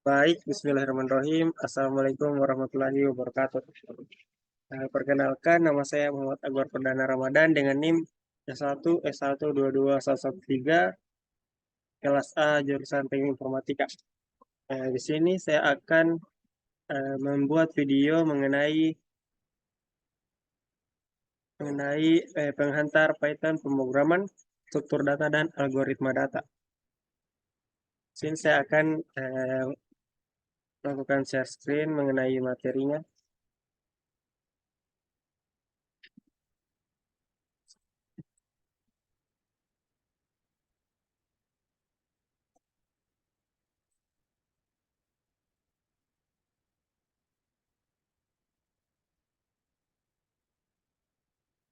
Baik, Bismillahirrahmanirrahim. Assalamualaikum warahmatullahi wabarakatuh. Perkenalkan, nama saya Muhammad Agwar Perdana Ramadan dengan NIM S1 S1221113 kelas A jurusan Teknik Informatika. Di sini saya akan membuat video mengenai penghantar Python pemrograman, struktur data dan algoritma data. Di sini saya akan melakukan share screen mengenai materinya.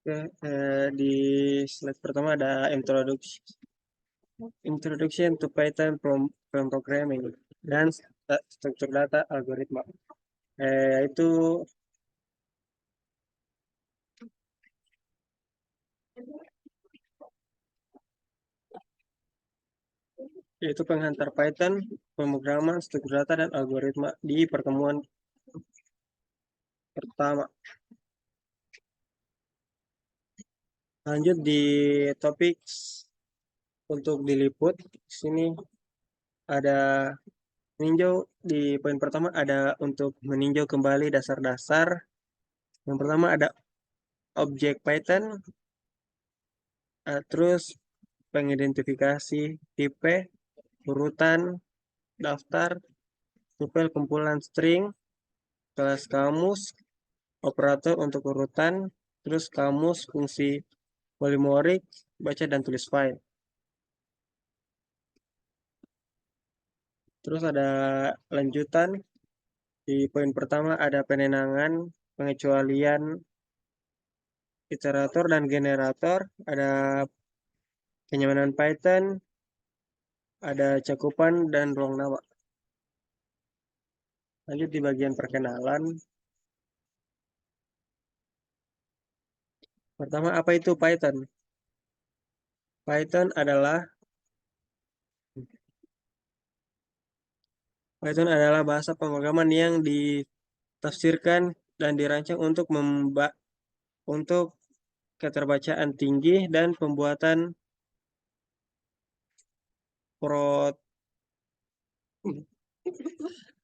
Oke, di slide pertama ada introduction to Python from programming dan struktur data algoritma. Itu yaitu penghantar Python, pemrograman, struktur data dan algoritma di pertemuan pertama. Lanjut di topik untuk diliput. Di sini ada meninjau di poin pertama ada untuk meninjau kembali dasar-dasar. Yang pertama ada objek Python, terus pengidentifikasi tipe, urutan, daftar, tupel kumpulan string, kelas kamus, operator untuk urutan, terus kamus, fungsi polimorik, baca dan tulis file. Terus ada lanjutan, di poin pertama ada penenangan, pengecualian, iterator dan generator, ada kenyamanan Python, ada cakupan dan ruang nama. Lanjut di bagian perkenalan. Pertama, apa itu Python? Python adalah bahasa pemrograman yang ditafsirkan dan dirancang untuk keterbacaan tinggi dan pro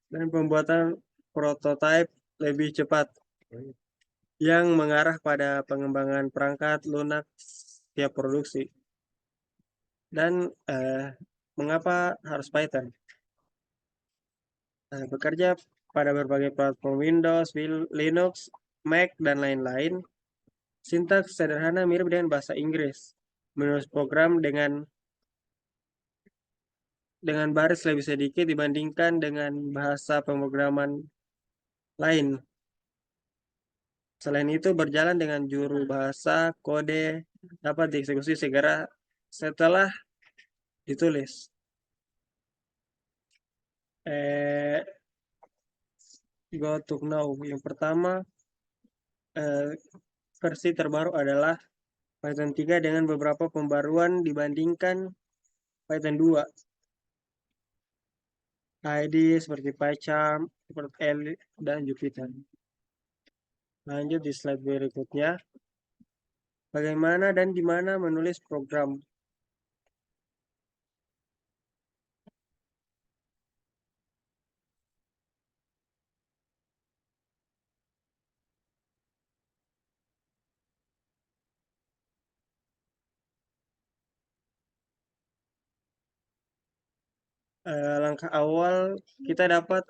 pembuatan prototipe lebih cepat yang mengarah pada pengembangan perangkat lunak siap produksi. Dan mengapa harus Python? Bekerja pada berbagai platform Windows, Linux, Mac, dan lain-lain. Sintaks sederhana mirip dengan bahasa Inggris. Menulis program dengan baris lebih sedikit dibandingkan dengan bahasa pemrograman lain. Selain itu, berjalan dengan juru bahasa kode dapat dieksekusi segera setelah ditulis. Eh, Go to now. Yang pertama, versi terbaru adalah Python 3 dengan beberapa pembaruan dibandingkan Python 2. ID seperti PyCharm, L, dan Jupyter. Lanjut di slide berikutnya. Bagaimana dan di mana menulis program? Langkah awal kita dapat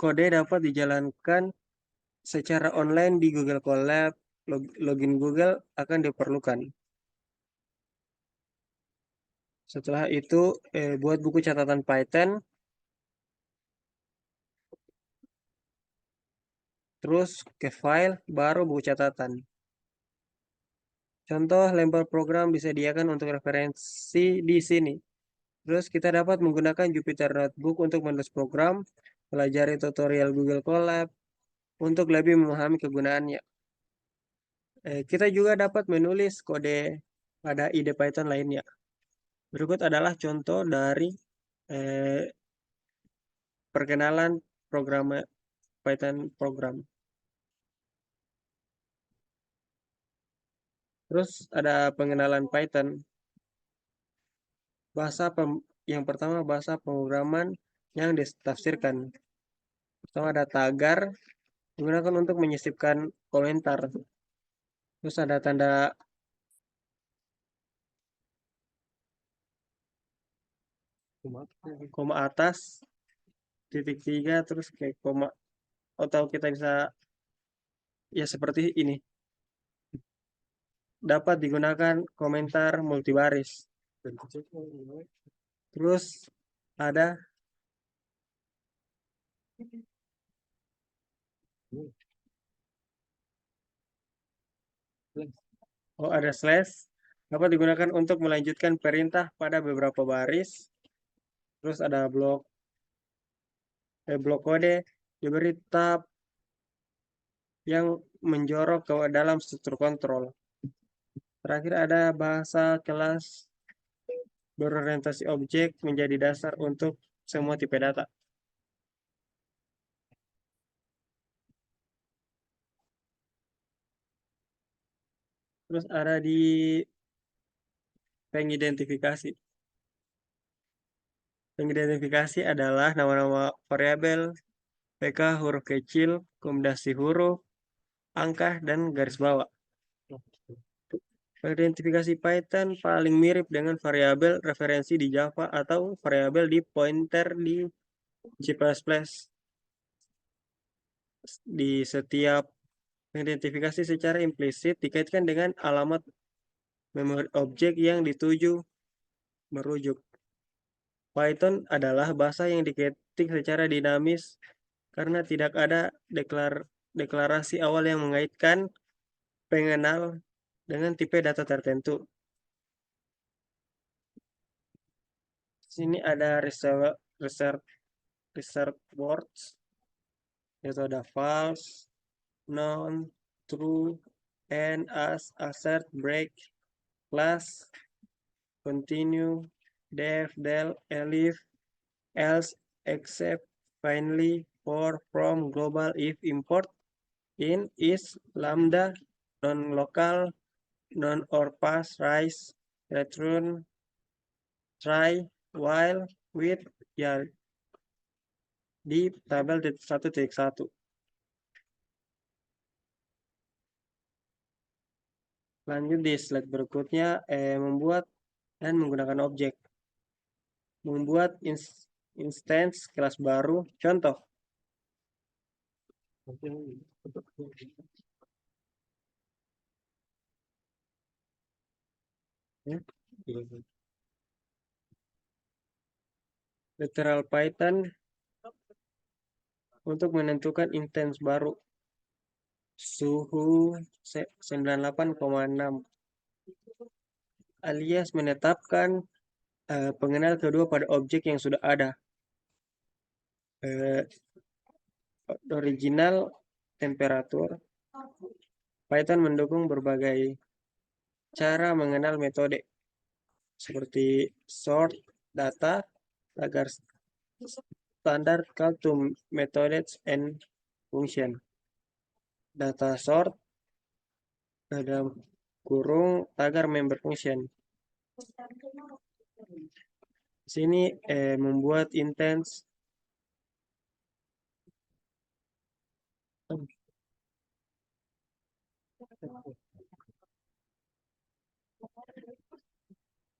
kode dapat dijalankan secara online di Google Colab. Login Google akan diperlukan. Setelah itu buat buku catatan Python, terus ke file, baru buku catatan. Contoh lempar program disediakan untuk referensi di sini. Terus kita dapat menggunakan Jupyter Notebook untuk menulis program, pelajari tutorial Google Colab untuk lebih memahami kegunaannya. Kita juga dapat menulis kode pada IDE Python lainnya. Berikut adalah contoh dari eh, perkenalan program Python program. Terus ada pengenalan Python. Yang pertama bahasa pemrograman yang ditafsirkan. Pertama ada tagar digunakan untuk menyisipkan komentar. Terus ada tanda koma atas, titik tiga, terus kayak koma, atau kita bisa ya seperti ini. Dapat digunakan komentar multibaris. Terus ada ada slash, dapat digunakan untuk melanjutkan perintah pada beberapa baris. Terus ada blok kode diberi tab yang menjorok ke dalam struktur kontrol. Terakhir ada bahasa kelas berorientasi objek menjadi dasar untuk semua tipe data. Terus ada di pengidentifikasi. Pengidentifikasi adalah nama-nama variabel, PK huruf kecil, komodasi huruf, angka, dan garis bawah. Identifikasi Python paling mirip dengan variabel referensi di Java atau variabel di pointer di C++. Di setiap identifikasi secara implisit dikaitkan dengan alamat memori objek yang dituju merujuk. Python adalah bahasa yang diketik secara dinamis karena tidak ada deklarasi awal yang mengaitkan pengenal dengan tipe data tertentu. Sini ada reserved words, yaitu ada false, non, true, and, as, assert, break, class, continue, def, del, elif, else, except, finally, for, from, global, if, import, in, is, lambda, non-local, non or pass, rise, return, try, while, with, ya di tabel 1.1. Lanjut di slide berikutnya, membuat dan menggunakan objek. Membuat instance kelas baru. Contoh. Ya. Literal Python untuk menentukan instance baru. Suhu 98,6 alias menetapkan pengenal kedua pada objek yang sudah ada. Original temperatur. Python mendukung berbagai cara mengenal metode seperti sort data, agar standar call to methods and function. Data sort dalam kurung tagar member function. Sini membuat instance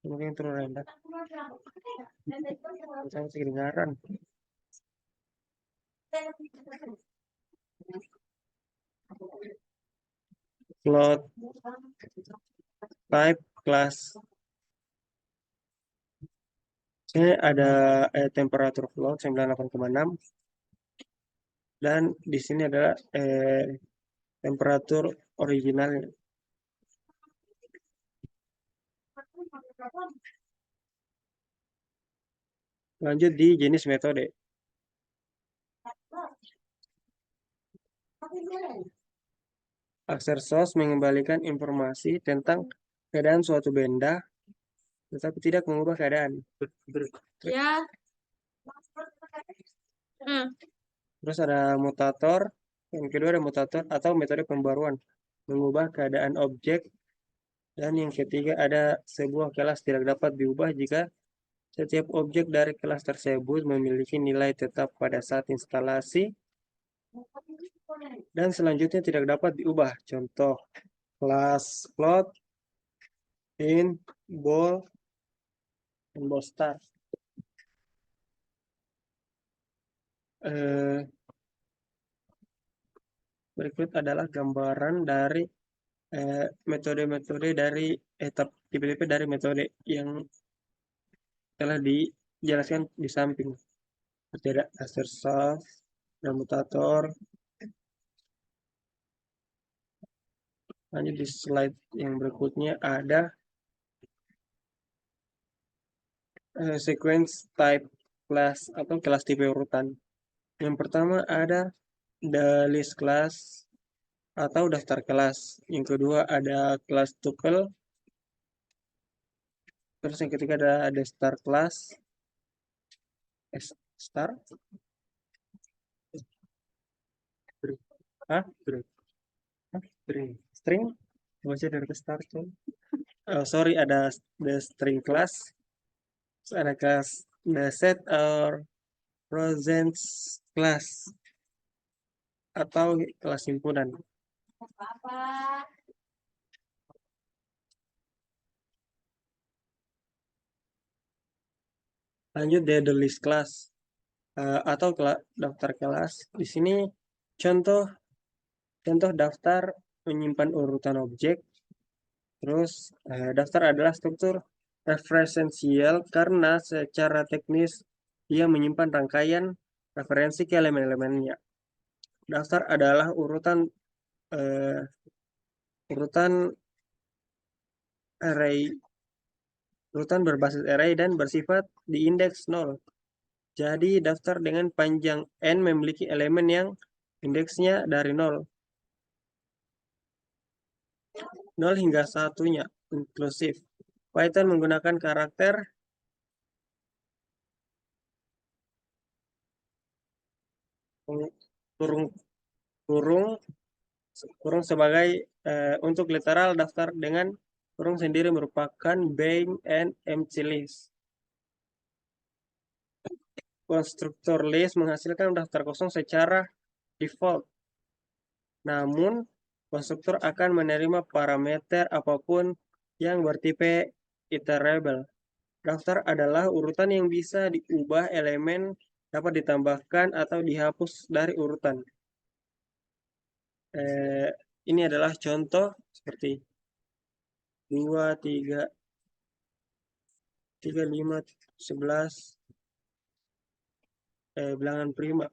mungkin terlalu rendah. Saya masih kedengaran. Float type class. Sini ada temperatur float 98,6 dan di sini adalah temperatur originalnya. Lanjut di jenis metode. Aksar source mengembalikan informasi tentang keadaan suatu benda, tetapi tidak mengubah keadaan. Ya. Hmm. Terus ada mutator, yang kedua ada mutator atau metode pembaruan, mengubah keadaan objek. Dan yang ketiga ada sebuah kelas tidak dapat diubah jika setiap objek dari kelas tersebut memiliki nilai tetap pada saat instalasi dan selanjutnya tidak dapat diubah. Contoh, kelas float, int, ball, dan ball star. Eh, Berikut adalah gambaran dari metode-metode dari tipe-tipe dari metode yang telah dijelaskan di samping. Seperti ada assertion, ada mutator. Lanjut di slide yang berikutnya ada sequence type class atau kelas tipe urutan. Yang pertama ada the list class atau daftar kelas. Yang kedua ada kelas tuple. Terus yang ketiga ada star class. Star? Hah? String? Masih dari star tuh. Oh, sorry, ada the string class. Terus ada kelas the set or presence class atau kelas himpunan. Lanjut the list class atau daftar kelas. Di sini contoh contoh daftar menyimpan urutan objek. Terus daftar adalah struktur referensial karena secara teknis ia menyimpan rangkaian referensi ke elemen-elemennya. Daftar adalah eh, urutan array urutan berbasis array dan bersifat di indeks 0. Jadi daftar dengan panjang n memiliki elemen yang indeksnya dari 0. 0 hingga 1-nya inklusif. Python menggunakan karakter kurung kurung kurung sebagai untuk literal daftar dengan kurung sendiri merupakan bind and empty list. Konstruktor list menghasilkan daftar kosong secara default. Namun, konstruktor akan menerima parameter apapun yang bertipe iterable. Daftar adalah urutan yang bisa diubah elemen dapat ditambahkan atau dihapus dari urutan. Ini adalah contoh seperti 2, 3, 3, 5, 11, bilangan prima.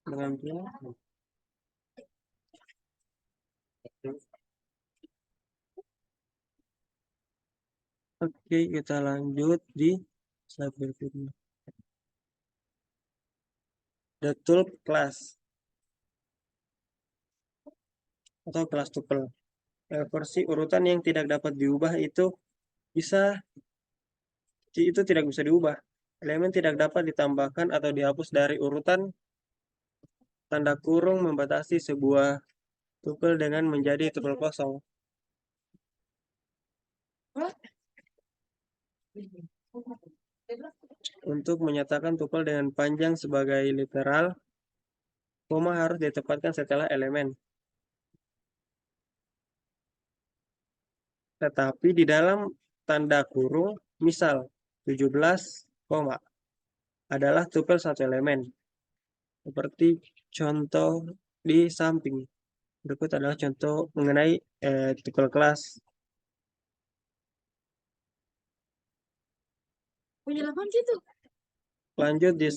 Bilangan prima. Oke, kita lanjut di slide berikutnya. The tulp class atau kelas tuple. Versi urutan yang tidak dapat diubah itu tidak bisa diubah. Elemen tidak dapat ditambahkan atau dihapus dari urutan. Tanda kurung membatasi sebuah tuple dengan menjadi tuple kosong. Untuk menyatakan tuple dengan panjang sebagai literal, koma harus ditempatkan setelah elemen. Tetapi di dalam tanda kurung, misal 17, adalah tuple satu elemen. Seperti contoh di samping. Berikut adalah contoh mengenai tuple kelas. Punya 8 situ. Lanjut di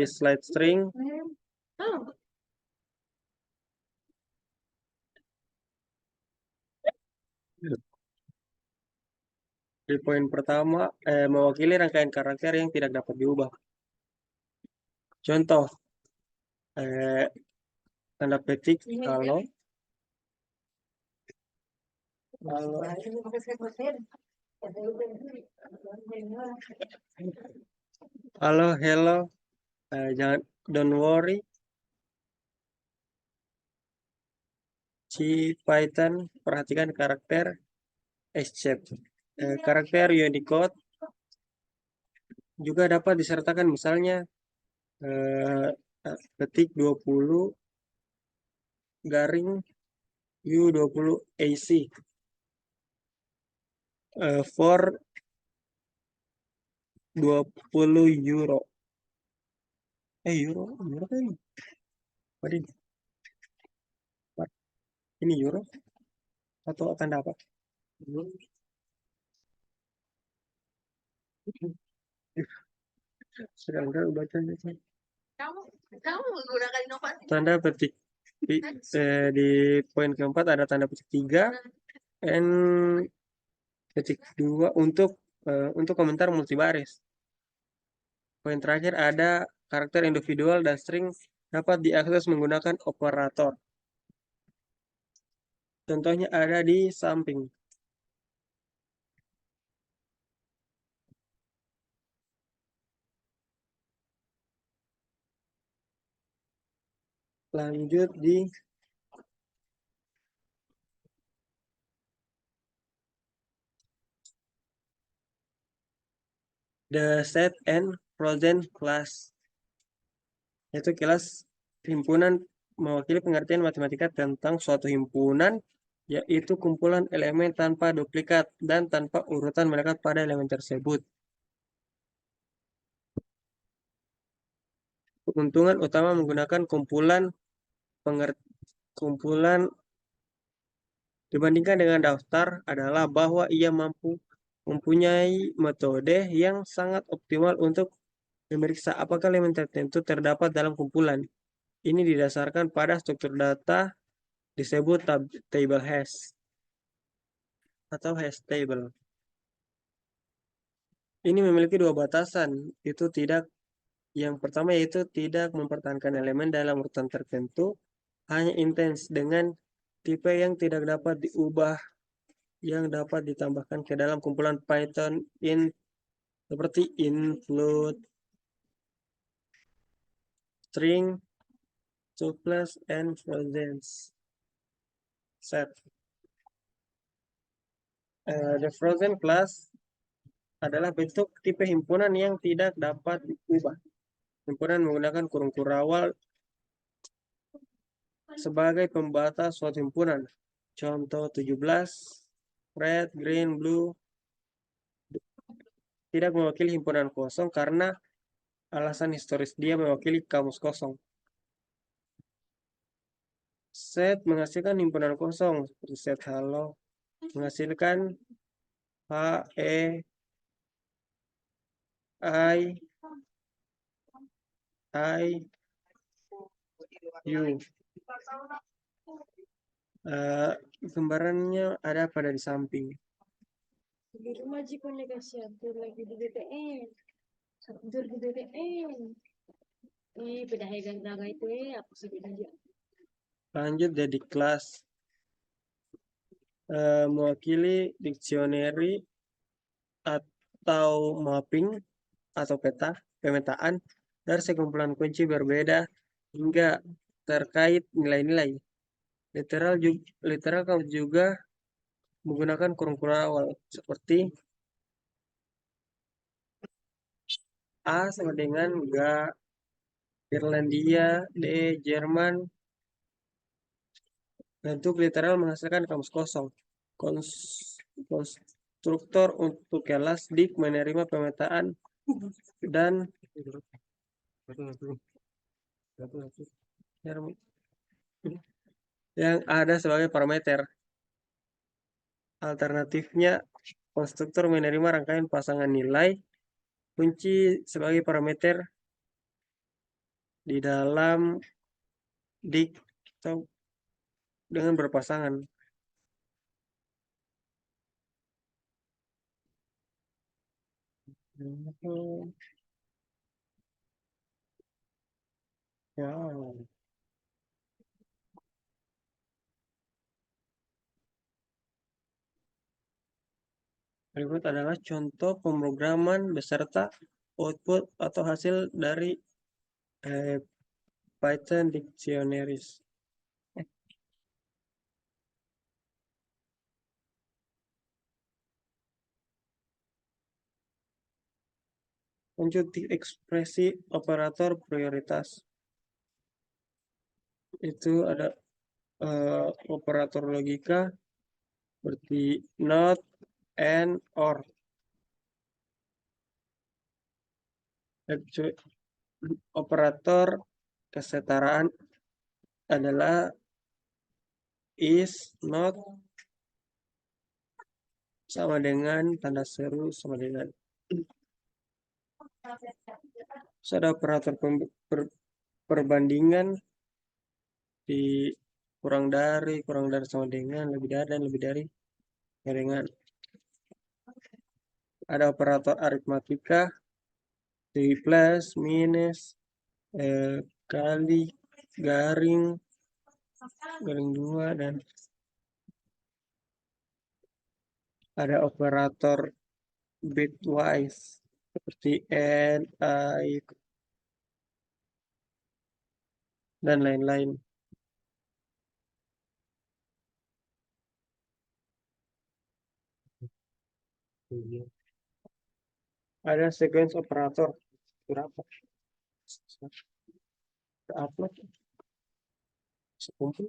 slide string. Oh. Di poin pertama, mewakili rangkaian karakter yang tidak dapat diubah. Contoh, tanda petik kalau Halo, hello, jangan, don't worry, Python, perhatikan karakter escape. Karakter Unicode juga dapat disertakan misalnya eh, ketik 20 garing U20 AC for 20 euro. Euro kan? Waduh, ini euro atau akan dapat? Sedang bacanya. Kamu kamu menggunakan inovasi. Tanda petik di poin keempat ada tanda petik 3 and petik 2 untuk komentar multibaris. Poin terakhir ada karakter individual dan string dapat diakses menggunakan operator. Contohnya ada di samping. Lanjut di the set and frozen class. Yaitu kelas himpunan mewakili pengertian matematika tentang suatu himpunan, yaitu kumpulan elemen tanpa duplikat dan tanpa urutan melekat pada elemen tersebut. Keuntungan utama menggunakan kumpulan dibandingkan dengan daftar adalah bahwa ia mempunyai metode yang sangat optimal untuk memeriksa apakah elemen tertentu terdapat dalam kumpulan. Ini didasarkan pada struktur data disebut table hash atau hash table. Ini memiliki dua batasan, yang pertama yaitu tidak mempertahankan elemen dalam urutan tertentu, hanya intens dengan tipe yang tidak dapat diubah yang dapat ditambahkan ke dalam kumpulan Python seperti include, string, tuples, and frozen set. The frozen class adalah bentuk tipe himpunan yang tidak dapat diubah. Himpunan menggunakan kurung kurawal sebagai pembatas suatu himpunan. Contoh 17, red, green, blue, tidak mewakili himpunan kosong karena alasan historis dia mewakili kamus kosong. Set menghasilkan himpunan kosong seperti set hello menghasilkan H, E, I, U. Gambarannya ada pada di samping. Di rumah jika kasih atur lagi di BTN. Atur di BTN. Pedagang dagang itu apa sih bedanya? Lanjut jadi kelas mewakili dictionary atau mapping atau pemetaan dari sekumpulan kunci berbeda hingga terkait nilai-nilai. Literal kamu juga menggunakan kurung awal seperti A sama dengan G, Irlandia, D, Jerman. Bentuk literal menghasilkan kamus kosong. Konstruktor untuk kelas dik menerima pemetaan dan yang ada sebagai parameter. Alternatifnya, konstruktor menerima rangkaian pasangan nilai kunci sebagai parameter di dalam dik atau dengan berpasangan. Wow. Berikut adalah contoh pemrograman beserta output atau hasil dari Python Dictionaries. Lanjut di ekspresi operator prioritas. Itu ada operator logika seperti not, and, or. Operator kesetaraan adalah is, not, sama dengan tanda seru sama dengan. Terus ada operator perbandingan di kurang dari sama dengan, lebih dari dan lebih dari sama dengan. Ada operator aritmatika di plus, minus, kali, garing 2, dan ada operator bitwise seperti and, I, dan lain-lain. Ada sequence operator berapa? Upload sekumpul.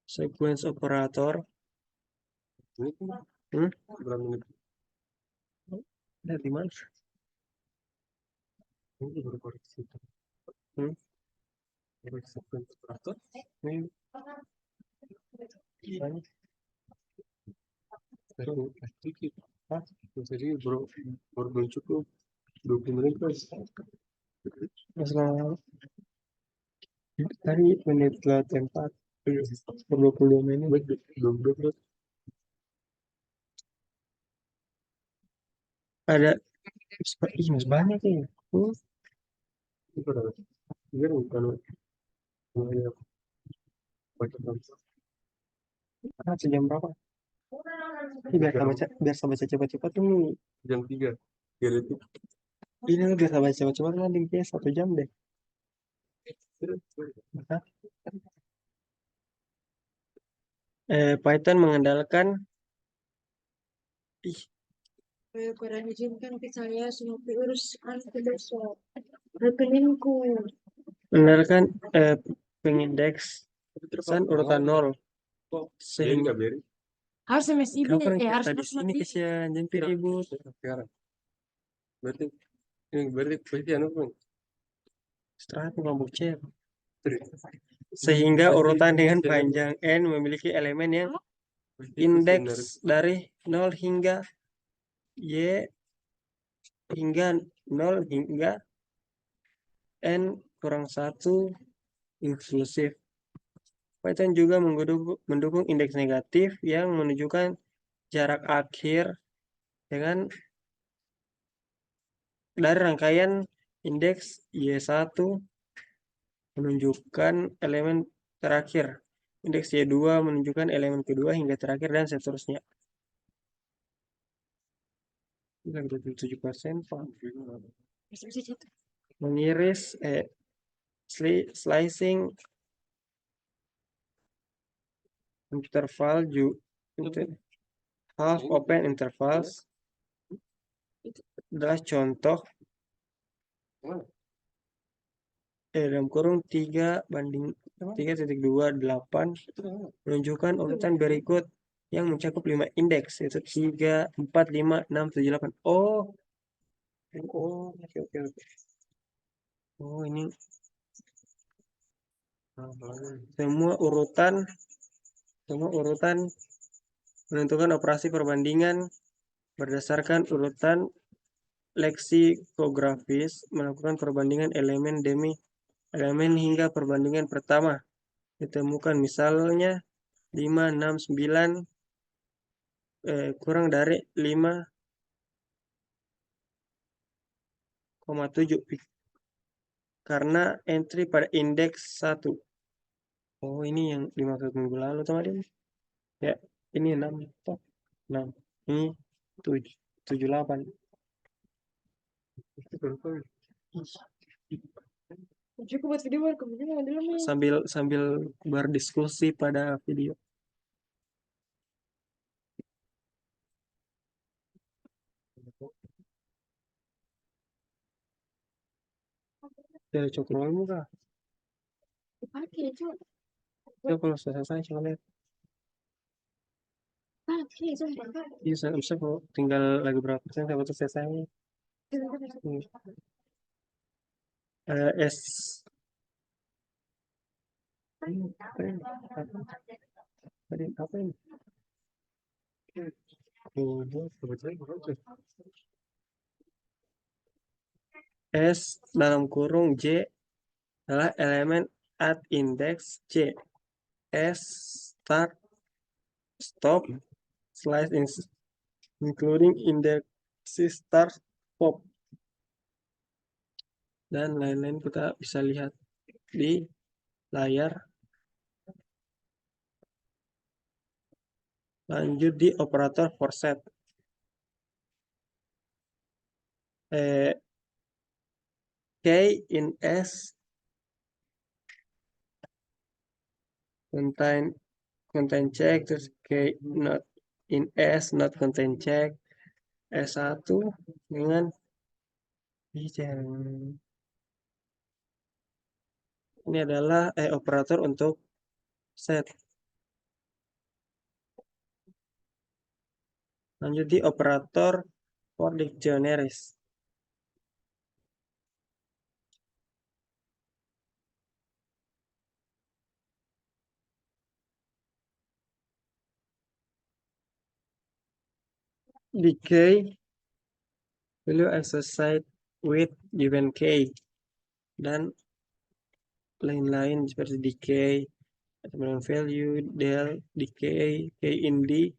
Sequence operator. Berapa menit? Lihat di mana? Ini baru koreksi. Sequence operator. Ini. Jadi baru belum cukup 20 menit guys. Masalah tadi menit ke tempat 22 menit belum ada masih banyak ya. Itu berapa? Iya kalau sejam berapa? Ini biar saya baca cepat-cepat nih. Jam 3. Ini biar saya baca cepat-cepat nanti kayak 1 jam deh. Python mengandalkan Kurang izinkan ke saya semua urus besok. Rekeningku. mengandalkan pengindeksan urutan 0 sehingga Harus SMS ini harus tadi sini kesian jemput ibu sekarang. Berarti anu pun setelah mabuk cek sehingga urutan dengan panjang n memiliki elemen yang indeks dari 0 hingga y hingga 0 hingga n kurang 1 inklusif. Python juga mendukung indeks negatif yang menunjukkan jarak akhir dengan dari rangkaian indeks Y1 menunjukkan elemen terakhir. Indeks Y2 menunjukkan elemen kedua hingga terakhir dan seterusnya. 27%. Mengiris slicing interval half open intervals adalah contoh dalam kurung 3:3.28 menunjukkan urutan berikut yang mencakup 5 indeks yaitu 3, 4, 5, 6, 7, 8. Oke. Oh, ini semua urutan menentukan operasi perbandingan berdasarkan urutan leksikografis, melakukan perbandingan elemen demi elemen hingga perbandingan pertama ditemukan, misalnya 5, 6, 9 kurang dari 5,7 karena entry pada indeks 1. Oh, ini yang dimaksud minggu lalu teman-teman. Ya, ini 6 toh. 6. Ini 7, 78. Cukup buat video kemudian dulu nih. Sambil sambil berdiskusi pada video. Dari coklat kah? Pakai cok. Ya kalau selesai coba lihat. Pakai sumpah kak. Iya, saya bisa kok. Tinggal lagi berapa persen saya baru selesai. Hmm. S. Apa ini? Apa ini? Oh, kebetulan berapa? S dalam kurung J adalah elemen at index J. S start stop slice including index start pop dan lain-lain kita bisa lihat di layar. Lanjut di operator for set. K in S contain check, terus K not in S not contain check. S1 dengan ini adalah operator untuk set. Lanjut di operator for dictionaries. Decay value associated with given K dan lain-lain seperti decay, value, del, decay, K in D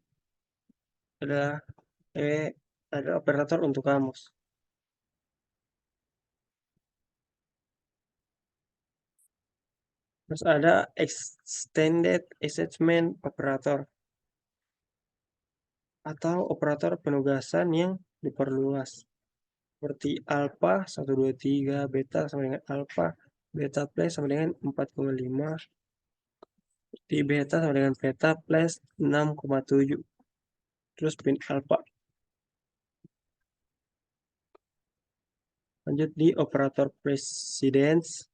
adalah ada operator untuk kamus. Terus ada extended assessment operator atau operator penugasan yang diperluas. Seperti alpha 1, 2, 3, beta sama dengan alpha, beta plus sama dengan 4,5, di beta sama dengan beta plus 6,7. Terus pin alpha. Lanjut di operator precedence.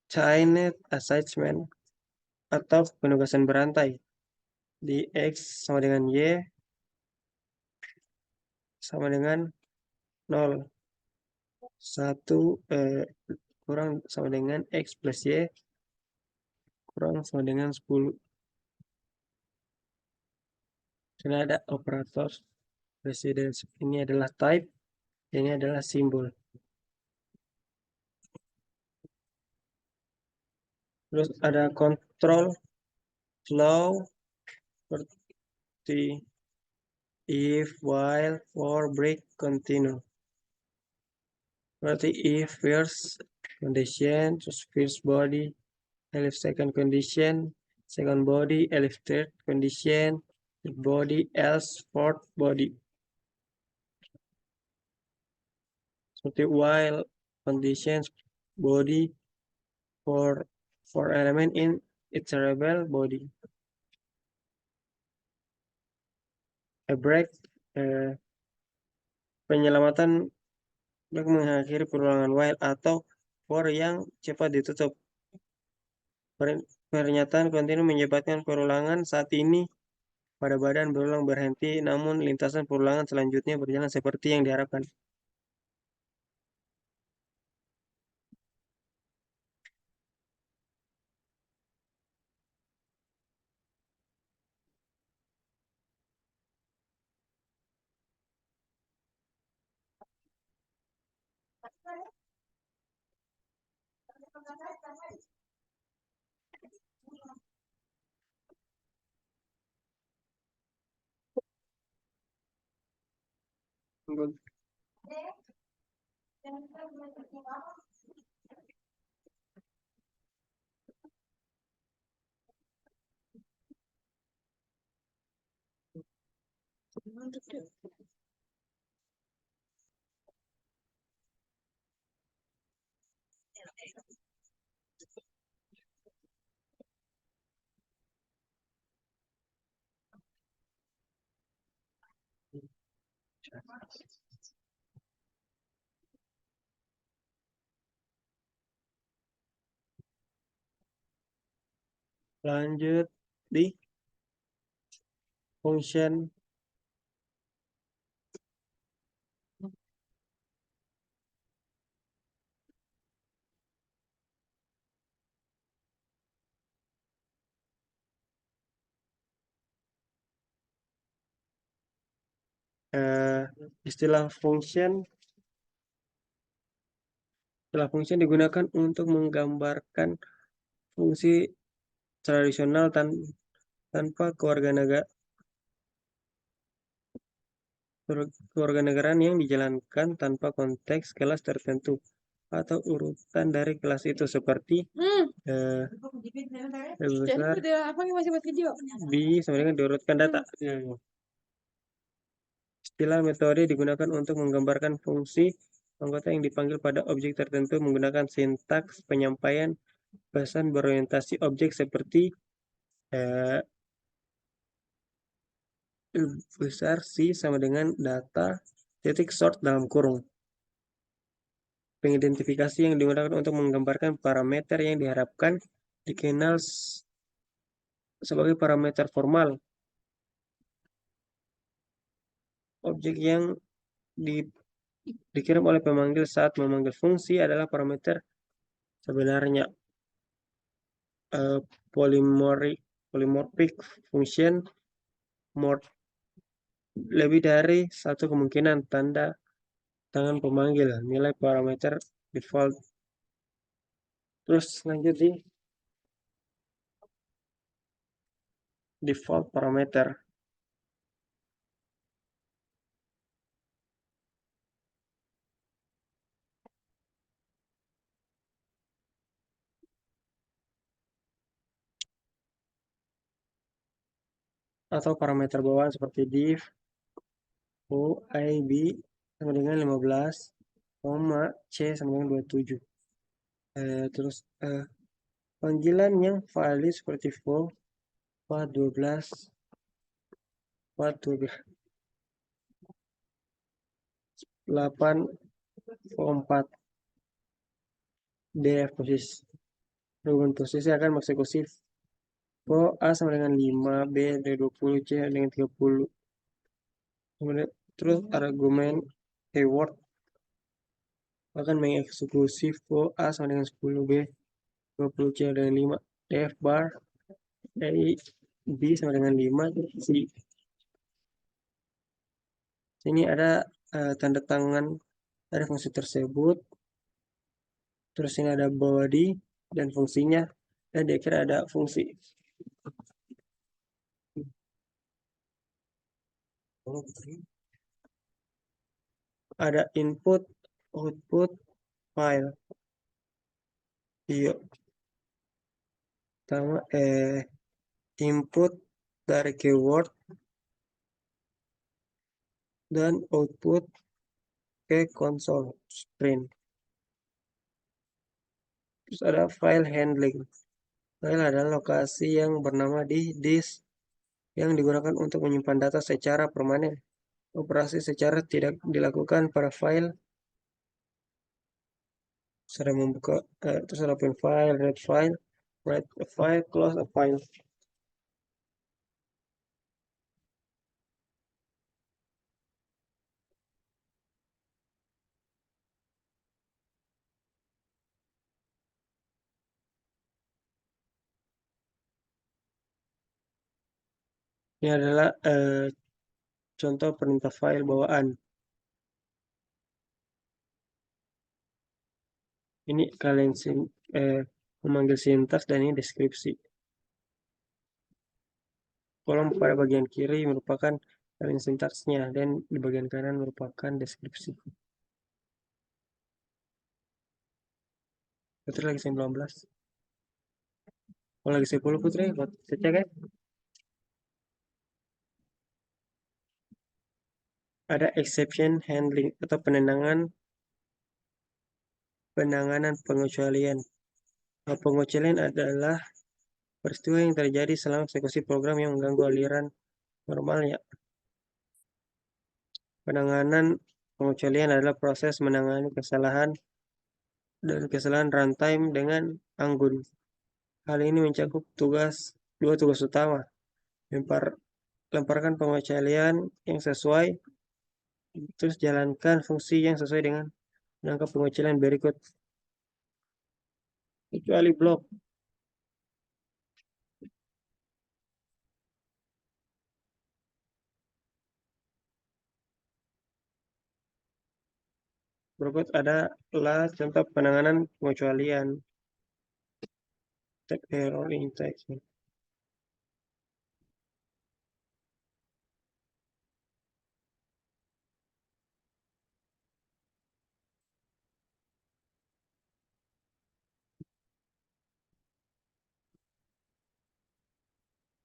Chained assignment atau penugasan berantai. Di X sama dengan Y sama dengan 0. 1 kurang sama dengan X plus Y kurang sama dengan 10. Karena ada operator precedence. Ini adalah type, ini adalah simbol. Terus ada control flow seperti if, while, for, break, continue. Berarti if first condition, terus first body, elif second condition, second body, elif third condition, third body, else fourth body. Seperti while conditions body for element in iterable body. A break penyelamatan untuk mengakhiri perulangan while atau for yang cepat ditutup. Pernyataan kontinu menyebabkan perulangan saat ini pada badan berulang berhenti, namun lintasan perulangan selanjutnya berjalan seperti yang diharapkan. Lanjut di function istilah function digunakan untuk menggambarkan fungsi tradisional tanpa kewarganegaraan yang dijalankan tanpa konteks kelas tertentu atau urutan dari kelas itu seperti besar Apa yang masih buat video? B sama dengan diurutkan data. Istilah metode digunakan untuk menggambarkan fungsi anggota yang dipanggil pada objek tertentu menggunakan sintaks penyampaian pesan berorientasi objek seperti besar C sama dengan data titik sort dalam kurung. Pengidentifikasi yang digunakan untuk menggambarkan parameter yang diharapkan dikenal sebagai parameter formal. Objek yang dikirim oleh pemanggil saat memanggil fungsi adalah parameter sebenarnya. Polymorphic function lebih dari satu kemungkinan tanda tangan pemanggil nilai parameter default. Terus lanjut di default parameter. Atau parameter bawaan seperti div o i b sama dengan 15, c sama dengan 27. Terus panggilan yang valid seperti vo 12 8 4 df posisi akan mengeksekusi vo a sama dengan 5, b dari 20, c dengan 30. Kemudian terus argumen keyword akan mengeksekusi vo a sama dengan 10, b 20, c dengan 5, df bar dari b sama dengan 5, c. Sini ada tanda tangan dari fungsi tersebut. Terus ini ada body dan fungsinya, dan di akhir ada fungsi. Ada input, output, file. Iya. Pertama input dari keyword dan output ke console screen. Terus ada file handling. File adalah lokasi yang bernama di disk yang digunakan untuk menyimpan data secara permanen. Operasi secara tidak dilakukan pada file. Saya membuka, terus ada open file, read file, write a file, close a file. Ini adalah contoh perintah file bawaan. Ini kalian memanggil sintaks dan ini deskripsi. Kolom pada bagian kiri merupakan Kalian sintaksnya, dan di bagian kanan merupakan deskripsi. Putri lagi 19. Oh, lagi 10 Putri, buat cek ya. Ada exception handling atau penanganan pengecualian. Nah, pengecualian adalah peristiwa yang terjadi selama eksekusi program yang mengganggu aliran normalnya. Penanganan pengecualian adalah proses menangani kesalahan dan kesalahan runtime dengan anggun. Hal ini mencakup dua tugas utama. Lemparkan pengecualian yang sesuai, terus jalankan fungsi yang sesuai dengan menangkap pengecualian berikut. Kecuali blok. Berikut adalah contoh penanganan pengecualian. Type error injection.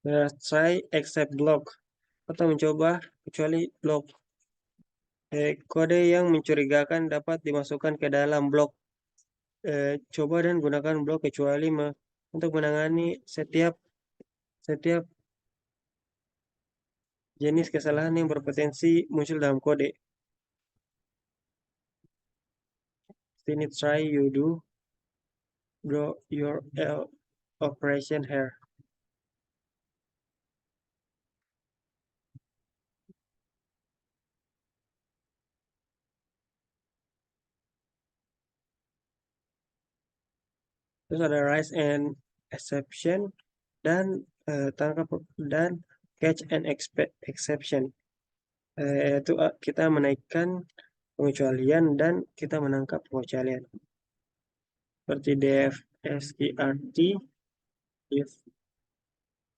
Try except block atau mencoba kecuali blok. Kode yang mencurigakan dapat dimasukkan ke dalam blok. Coba dan gunakan blok kecuali untuk menangani setiap jenis kesalahan yang berpotensi muncul dalam kode. Sini try you do your operation here. Terus ada rise and exception dan tangkap dan catch and exception. Yaitu kita menaikkan pengecualian dan kita menangkap pengecualian. Seperti def strt if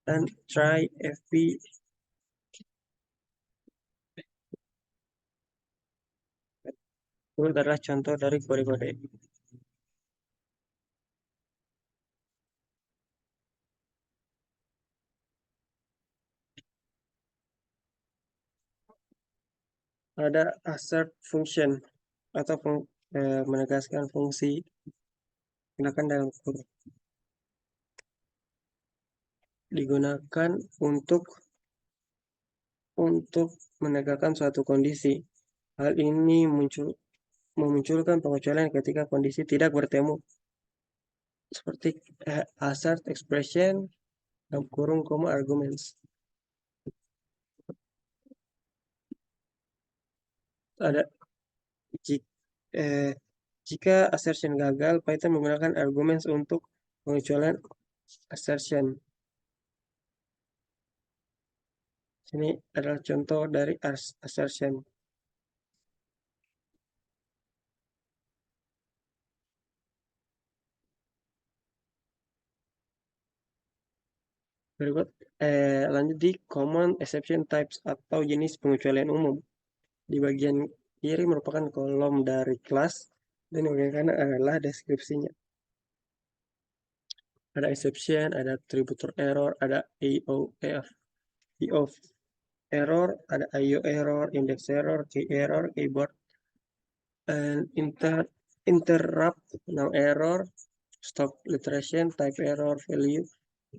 dan try fp. Itu adalah contoh dari kode-kode. Ada assert function atau menegaskan fungsi gunakan dalam kurung. Digunakan untuk menegakkan suatu kondisi. Hal ini memunculkan pengecualian ketika kondisi tidak bertemu. Seperti assert expression dalam kurung koma arguments. Ada jika assertion gagal, Python menggunakan arguments untuk pengecualian assertion. Ini adalah contoh dari assertion. Berikut lanjut di common exception types atau jenis pengecualian umum. Di bagian kiri merupakan kolom dari kelas dan di bagian kanan adalah deskripsinya. Ada exception, ada attributor error, ada IO error, ada IO error, index error, key error, keyboard and interrupt, now error, stop literation, type error, value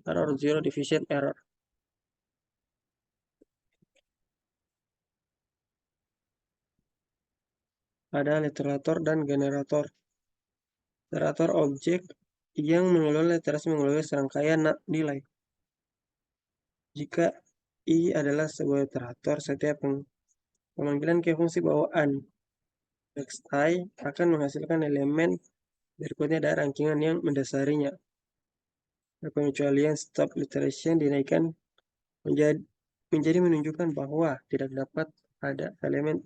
error, zero division error. Ada literator dan generator. Literator objek yang mengelola literasi mengelola serangkaian nilai. Jika I adalah sebuah literator, setiap pemanggilan ke fungsi bawaan next I akan menghasilkan elemen berikutnya dari rankingan yang mendasarinya. Pengecualian stop literation dinaikkan menjadi menunjukkan bahwa tidak dapat ada elemen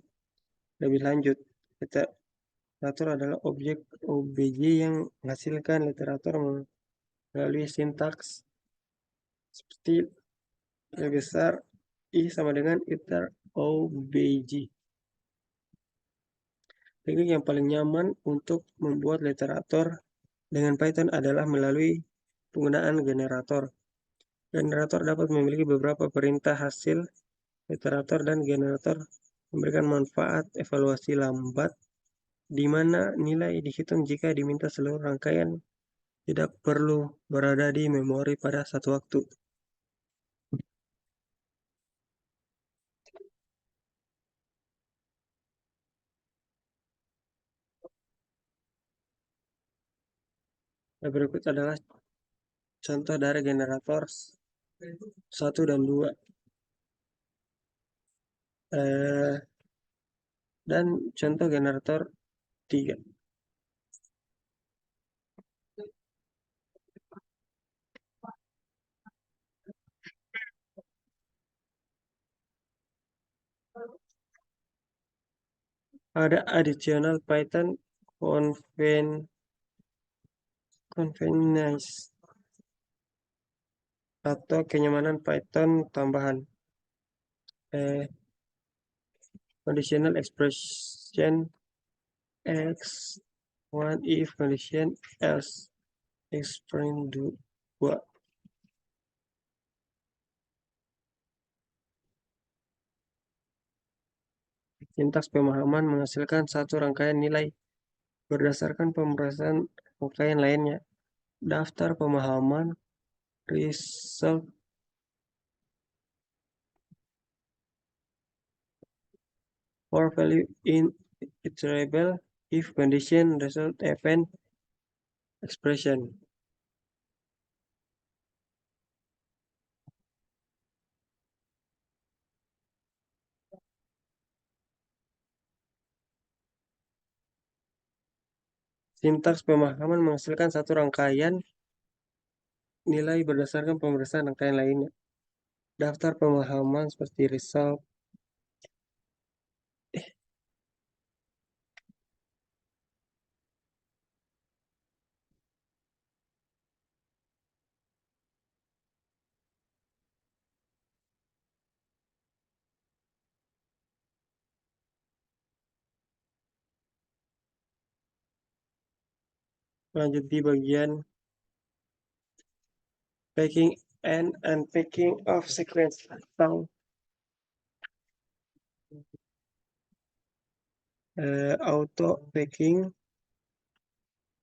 lebih lanjut. Literatur adalah objek OBJ yang menghasilkan literatur melalui sintaks seperti lebih besar I sama dengan OBJ. Teknik yang paling nyaman untuk membuat literatur dengan Python adalah melalui penggunaan generator. Generator dapat memiliki beberapa perintah hasil literatur dan generator memberikan manfaat evaluasi lambat di mana nilai dihitung jika diminta seluruh rangkaian tidak perlu berada di memori pada satu waktu. Berikut adalah contoh dari generator 1 dan 2. Dan contoh generator 3. Ada additional Python convenience atau kenyamanan Python tambahan. Conditional expression X one if condition else expression 2. Sintaks pemahaman menghasilkan satu rangkaian nilai berdasarkan pemrosesan rangkaian lainnya. Daftar pemahaman result for value in iterable if condition result event expression. Sintaks pemahaman menghasilkan satu rangkaian nilai berdasarkan pemeriksaan rangkaian lainnya. Daftar pemahaman seperti result. Lanjut di bagian packing and unpacking of sequence atau auto packing.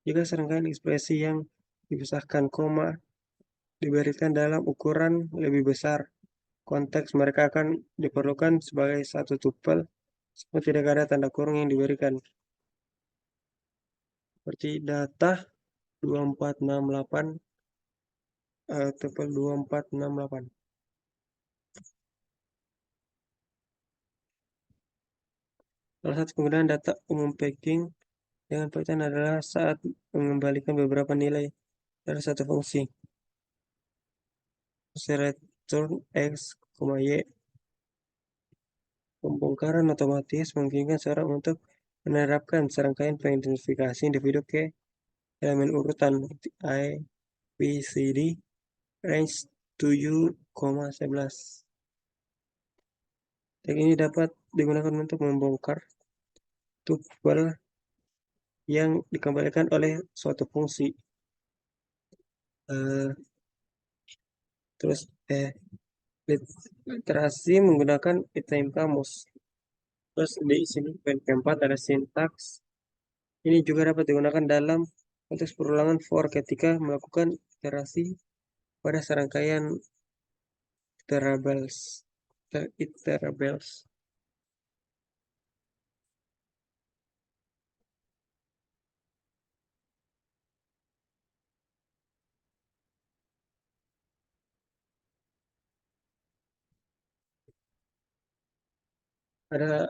Jika serangkaian ekspresi yang dipisahkan koma diberikan dalam ukuran lebih besar, konteks mereka akan diperlukan sebagai satu tupel, semua tidak ada tanda kurung yang diberikan. Seperti data 2468 tupel 2468. Salah satu penggunaan data umum packing dengan Python adalah saat mengembalikan beberapa nilai dari satu fungsi. Return X, Y. Pembongkaran otomatis memungkinkan seorang untuk menerapkan serangkaian pengidentifikasi individu ke elemen urutan A, B, C, D, range 7,11. Teknik ini dapat digunakan untuk membongkar tupel yang dikembalikan oleh suatu fungsi. Terus literasi menggunakan item kamus. Terus di sini poin keempat ada sintaks. Ini juga dapat digunakan dalam konteks perulangan for ketika melakukan iterasi pada serangkaian iterables. Ada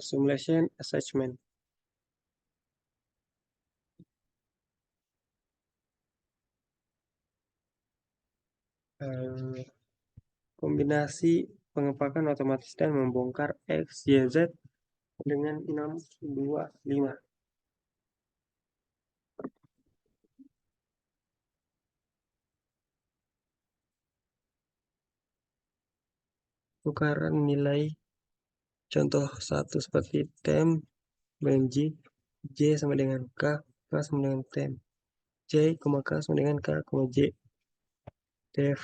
simulation assessment. Kombinasi pengepakan otomatis dan membongkar X, Y, Z dengan 625. Tukaran nilai Contoh satu seperti temp, mg, j sama dengan k sama dengan temp, j, k sama dengan k, j, def.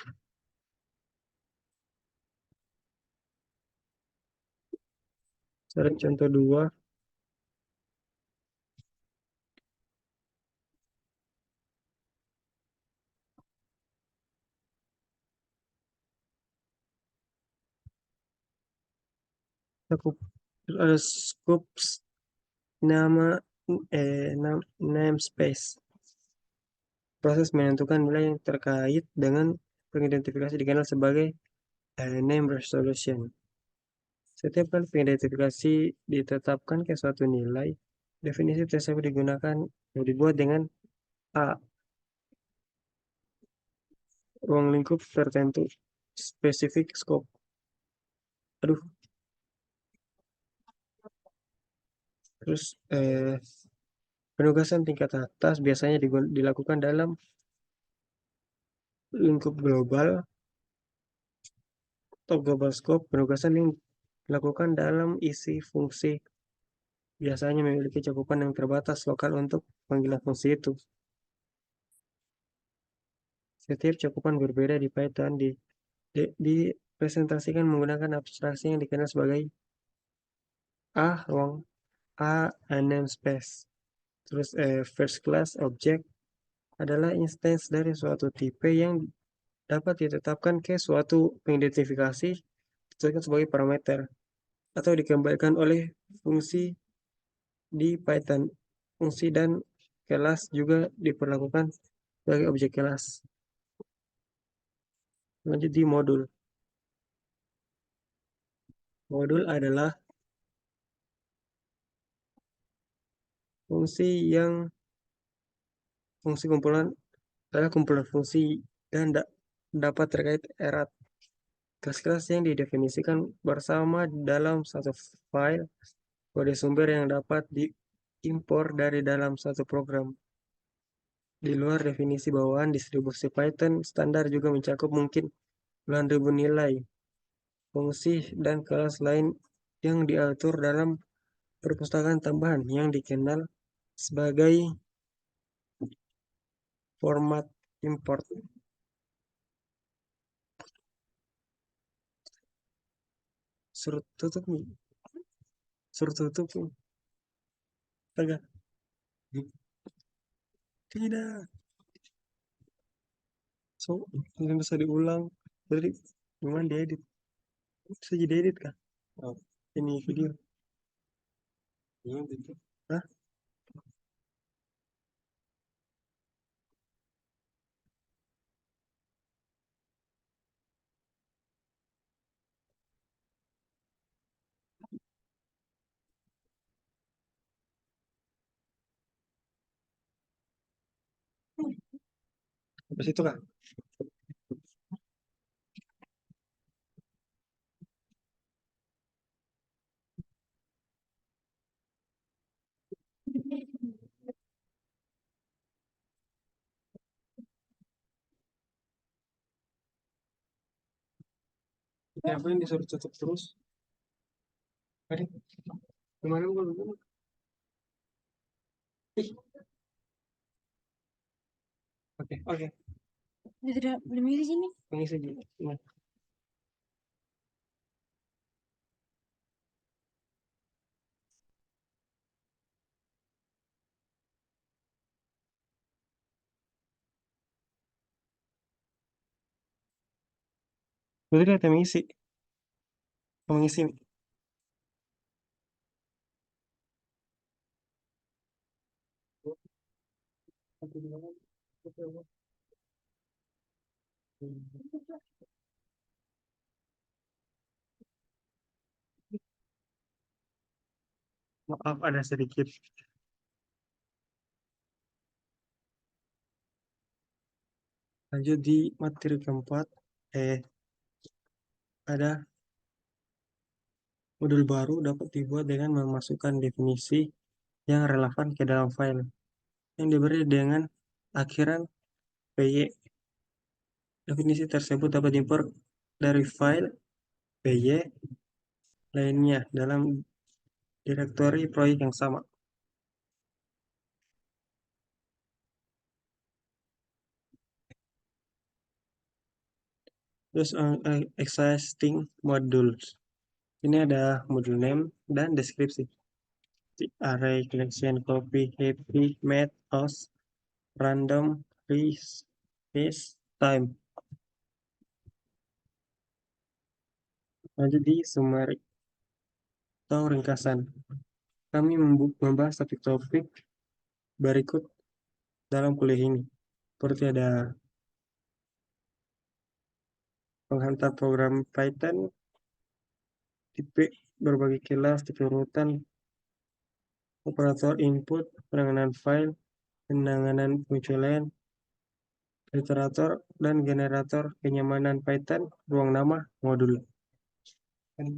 Contoh 2, cukup ada scopes nama namespace. Proses menentukan nilai yang terkait dengan pengidentifikasi dikenal sebagai name resolution. Setiap kali pengidentifikasi ditetapkan ke suatu nilai, definisi tersebut digunakan atau dibuat dengan A. Ruang lingkup tertentu, spesifik scope. Aduh, terus penugasan tingkat atas biasanya dilakukan dalam lingkup global atau global scope. Penugasan yang dilakukan dalam isi fungsi biasanya memiliki cakupan yang terbatas lokal untuk panggilan fungsi itu. Setiap cakupan berbeda di Python dipresentasikan menggunakan abstraksi yang dikenal sebagai ruang namespace. Terus first class object adalah instance dari suatu tipe yang dapat ditetapkan ke suatu pengidentifikasi disebut sebagai parameter atau dikembalikan oleh fungsi di Python. Fungsi dan kelas juga diperlakukan sebagai objek kelas. Lanjut di modul. Modul adalah fungsi yang fungsi kumpulan adalah kumpulan fungsi dan dapat terkait erat. Kelas-kelas yang didefinisikan bersama dalam satu file kode sumber yang dapat diimpor dari dalam satu program. Di luar definisi bawahan, distribusi Python standar juga mencakup mungkin puluhan ribu nilai, fungsi, dan kelas lain yang diatur dalam perpustakaan tambahan yang dikenal sebagai format import. Suruh tutup nih. Suruh tutup nih. Agak. Tidak. So, ini bisa diulang. Jadi, gimana diedit? Bisa jadi edit kah? Oh, ini video. Iya, gitu. Hah? Habis itu kah? Apa yang disuruh tutup terus? Tadi, gimana gue dulu? Ih, oke. Dia tidak boleh di sini. Pengisi saja. Nah, berarti dia mengisi. Mengisi. Maaf, ada sedikit. Lanjut di materi keempat. Ada modul baru dapat dibuat dengan memasukkan definisi yang relevan ke dalam file yang diberi dengan akhiran py. Definisi tersebut dapat diimpor dari file py, lainnya dalam direktori proyek yang sama. Terus existing modules. Ini ada module name dan deskripsi. Array, collection, copy, happy, math, house, random, space, time. Lanjut di summary atau ringkasan. Kami membahas topik-topik berikut dalam kuliah ini. Seperti ada penghantar program Python, tipe berbagai kelas, tipe urutan, operator input, penanganan file, penanganan pengecualian, literatur, dan generator kenyamanan Python, ruang nama, modul. Oke,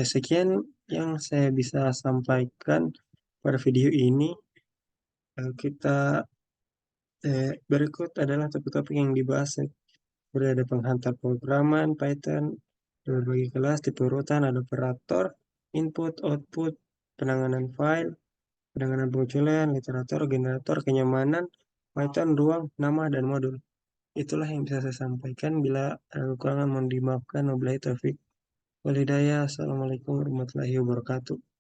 Sekian yang saya bisa sampaikan pada video ini. Berikut adalah topik-topik yang dibahas. Kemudian ada penghantar pemrograman Python, ada berbagi kelas, tipe urutan, ada operator, input, output, penanganan file, penanganan penguculan, literatur, generator, kenyamanan, Python, ruang, nama, dan modul. Itulah yang bisa saya sampaikan. Bila ada kekurangan mohon dimaafkan. Wabillahi taufik walhidayah. Assalamualaikum warahmatullahi wabarakatuh.